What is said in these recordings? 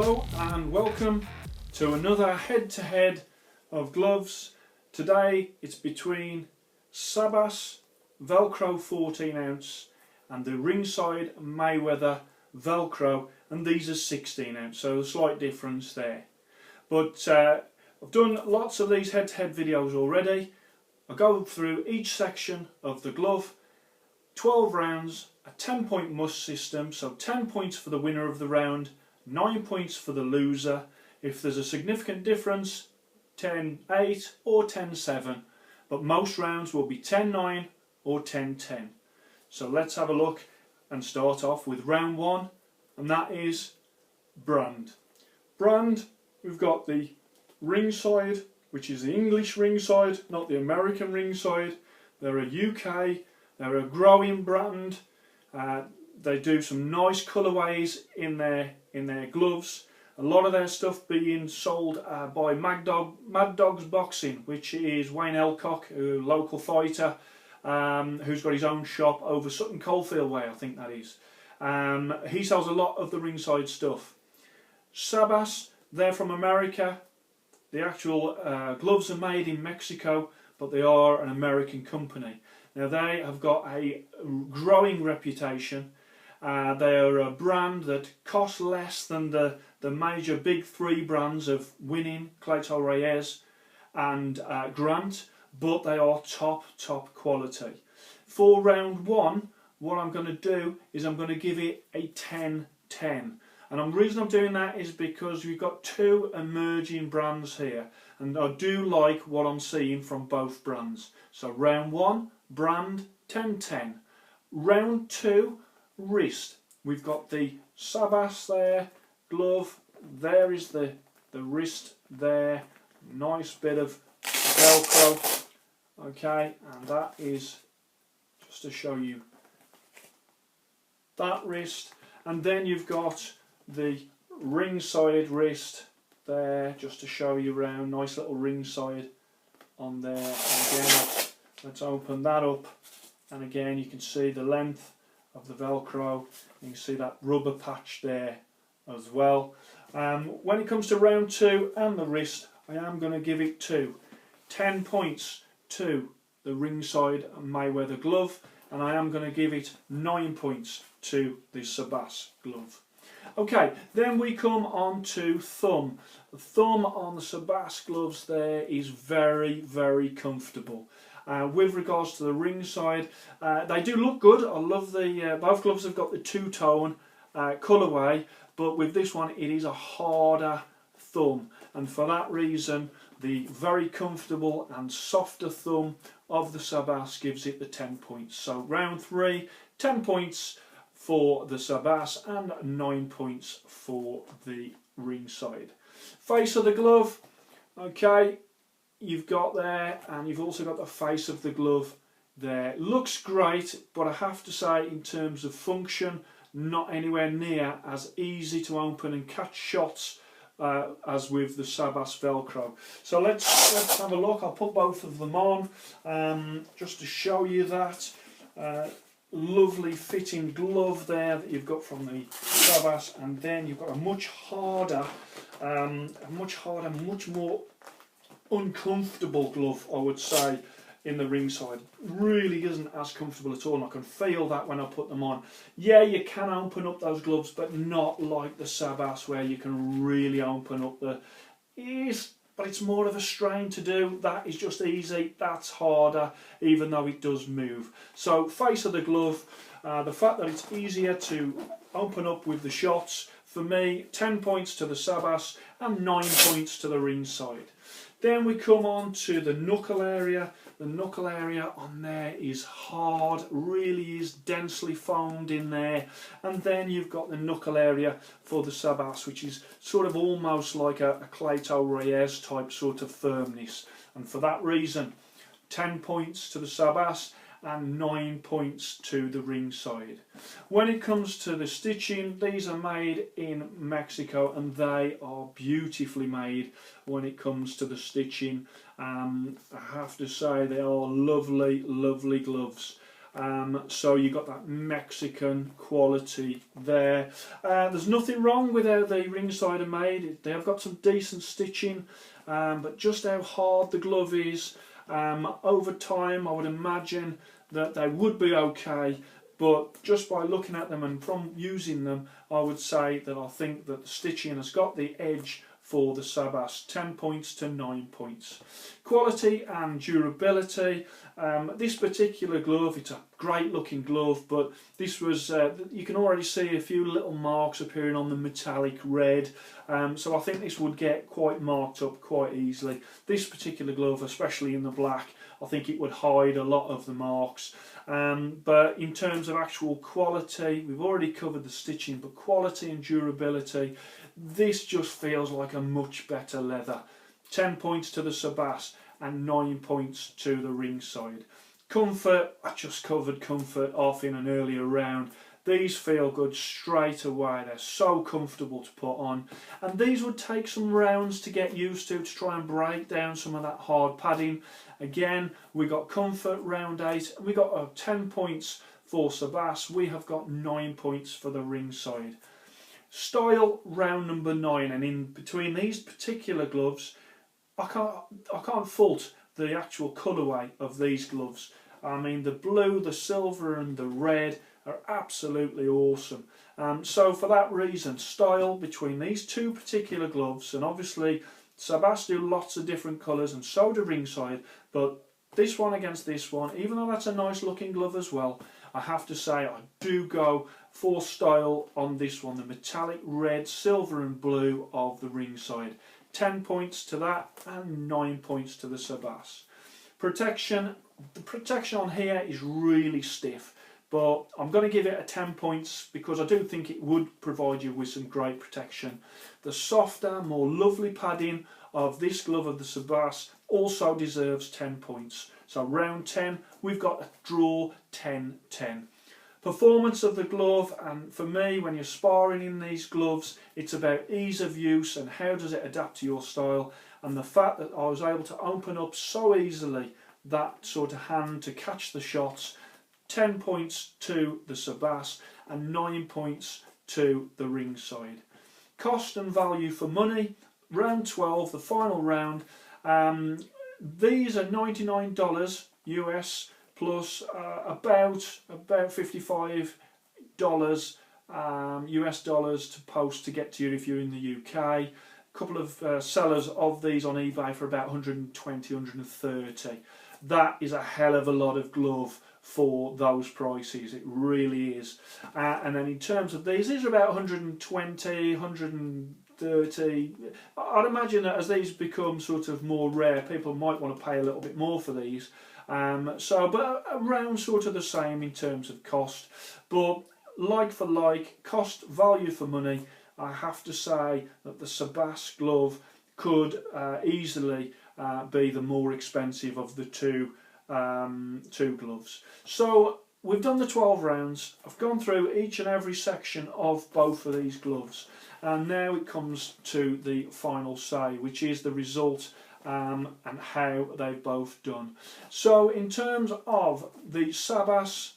Hello and welcome to another head-to-head of gloves. Today it's between Sabas Velcro 14 ounce and the Ringside Mayweather Velcro, and these are 16 ounce, so a slight difference there. But I've done lots of these head-to-head videos already. I go through each section of the glove, 12 rounds, a 10-point must system, so 10 points for the winner of the round, 9 points for the loser. If there's a significant difference, 10-8 or 10-7, but most rounds will be 10-9 or 10-10. So let's have a look and start off with round one, and that is brand. Brand, we've got the Ringside, which is the English Ringside, not the American Ringside. They're a UK, they're a Groin brand. They do some nice colourways in their gloves. A lot of their stuff being sold by Mad Dogs Boxing, which is Wayne Elcock, a local fighter, who's got his own shop over Sutton Coldfield Way, I think that is. He sells a lot of the Ringside stuff. Sabas, they're from America. The actual gloves are made in Mexico, but they are an American company. Now they have got a growing reputation. They are a brand that costs less than the major big three brands of Winning, Clayton Reyes and Grant, but they are top quality. For round one, what I'm going to do is I'm going to give it a 10-10. And the reason I'm doing that is because we've got two emerging brands here, and I do like what I'm seeing from both brands. So round one, brand, 10-10. Round two, wrist. We've got the Sabas there, glove, there is the wrist there, nice bit of Velcro, okay, and that is just to show you that wrist. And then you've got the Ringside wrist there, just to show you around, nice little Ringside on there. And again, let's open that up, and again you can see the length of the Velcro. You can see that rubber patch there as well. When it comes to round two and the wrist, I am going to give it 10 points to the Ringside Mayweather glove, and I am going to give it 9 points to the Sabas glove. Okay, then we come on to thumb. The thumb on the Sabas gloves there is very comfortable. With regards to the Ringside, they do look good. I love the both gloves have got the two-tone colourway, but with this one it is a harder thumb, and for that reason the very comfortable and softer thumb of the Sabas gives it the 10 points. So round three, 10 points for the Sabas and 9 points for the Ringside. Face of the glove, okay, you've got there, and you've also got the face of the glove there. Looks great, but I have to say in terms of function, not anywhere near as easy to open and catch shots as with the Sabas Velcro. So let's have a look. I'll put both of them on just to show you that. Lovely fitting glove there that you've got from the Sabas, and then you've got a much harder, much more uncomfortable glove, I would say, in the Ringside. Really isn't as comfortable at all, and I can feel that when I put them on. Yeah, you can open up those gloves, but not like the Sabas where you can really open up the... But it's more of a strain to do. That is just easy, that's harder, even though it does move. So face of the glove, the fact that it's easier to open up with the shots, for me, 10 points to the Sabas and 9 points to the Ringside. Then we come on to the knuckle area. The knuckle area on there is hard, really is densely foamed in there. And then you've got the knuckle area for the Sabas, which is sort of almost like a Clayton Reyes type sort of firmness. And for that reason, 10 points to the Sabas and 9 points to the Ringside. When it comes to the stitching, these are made in Mexico, and they are beautifully made when it comes to the stitching. I have to say they are lovely gloves. So you got that Mexican quality there. There's nothing wrong with how the Ringside are made. They have got some decent stitching, but just how hard the glove is, over time I would imagine that they would be okay. But just by looking at them and from using them, I would say that I think that the stitching has got the edge for the Sabas. 10 points to 9 points. Quality and durability. This particular glove, it's a great looking glove, but this was, you can already see a few little marks appearing on the metallic red. So I think this would get quite marked up quite easily. This particular glove, especially in the black, I think it would hide a lot of the marks. But in terms of actual quality, we've already covered the stitching, but quality and durability, this just feels like a much better leather. 10 points to the Sabas and 9 points to the Ringside. Comfort, I just covered comfort off in an earlier round. These feel good straight away. They're so comfortable to put on, and these would take some rounds to get used to try and break down some of that hard padding. Again, we got comfort round 8, and we got 10 points for Sabas. We have got 9 points for the Ringside. Style, round number 9, and in between these particular gloves, I can't fault the actual colourway of these gloves. I mean, the blue, the silver and the red are absolutely awesome. So for that reason, style between these two particular gloves, and obviously Sabas do lots of different colours and so do Ringside, but this one against this one, even though that's a nice looking glove as well, I have to say I do go for style on this one, the metallic red, silver and blue of the Ringside. 10 points to that and 9 points to the Sabas. Protection, the protection on here is really stiff, but I'm going to give it a 10 points because I do think it would provide you with some great protection. The softer, more lovely padding of this glove of the Sabas also deserves 10 points. So round 10, we've got a draw 10-10. Performance of the glove, and for me, when you're sparring in these gloves, it's about ease of use and how does it adapt to your style, and the fact that I was able to open up so easily that sort of hand to catch the shots. 10 points to the Sabas and 9 points to the Ringside. Cost and value for money, round 12, the final round. These are $99 US plus about $55 US dollars to post to get to you if you're in the UK. A couple of sellers of these on eBay for about 120, 130. That is a hell of a lot of glove for those prices, it really is. And then in terms of these are about 120, 130. I'd imagine that as these become sort of more rare, people might want to pay a little bit more for these. But around sort of the same in terms of cost. But like for like, cost, value for money, I have to say that the Sabas glove could easily be the more expensive of the two gloves. So we've done the 12 rounds. I've gone through each and every section of both of these gloves, and now it comes to the final say, which is the result and how they've both done. So in terms of the Sabas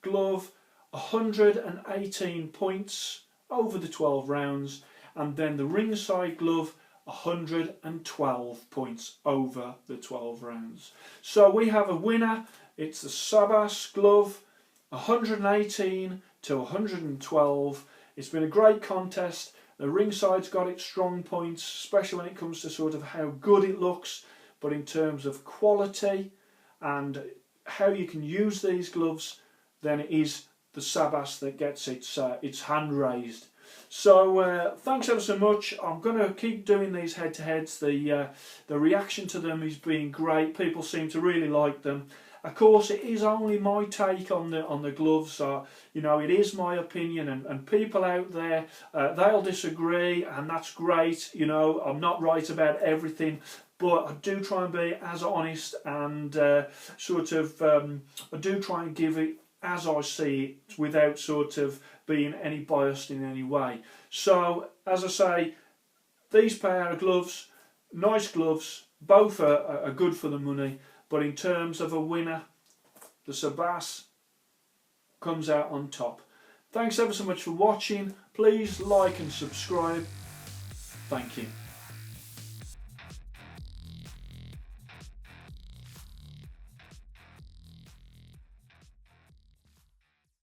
glove, 118 points over the 12 rounds, and then the Ringside glove, 112 points over the 12 rounds. So we have a winner. It's the Sabas glove, 118 to 112. It's been a great contest. The Ringside's got its strong points, especially when it comes to sort of how good it looks, but in terms of quality and how you can use these gloves, then it is the Sabas that gets its hand raised. So thanks ever so much. I'm going to keep doing these head-to-heads. The reaction to them is being great. People seem to really like them. Of course, it is only my take on the gloves. You know, it is my opinion, and people out there they'll disagree, and that's great. You know, I'm not right about everything, but I do try and be as honest and I do try and give it as I see it without sort of being any biased in any way. So, as I say, these pair of gloves, nice gloves, both are good for the money, but in terms of a winner, the Sabas comes out on top. Thanks ever so much for watching. Please like and subscribe. Thank you.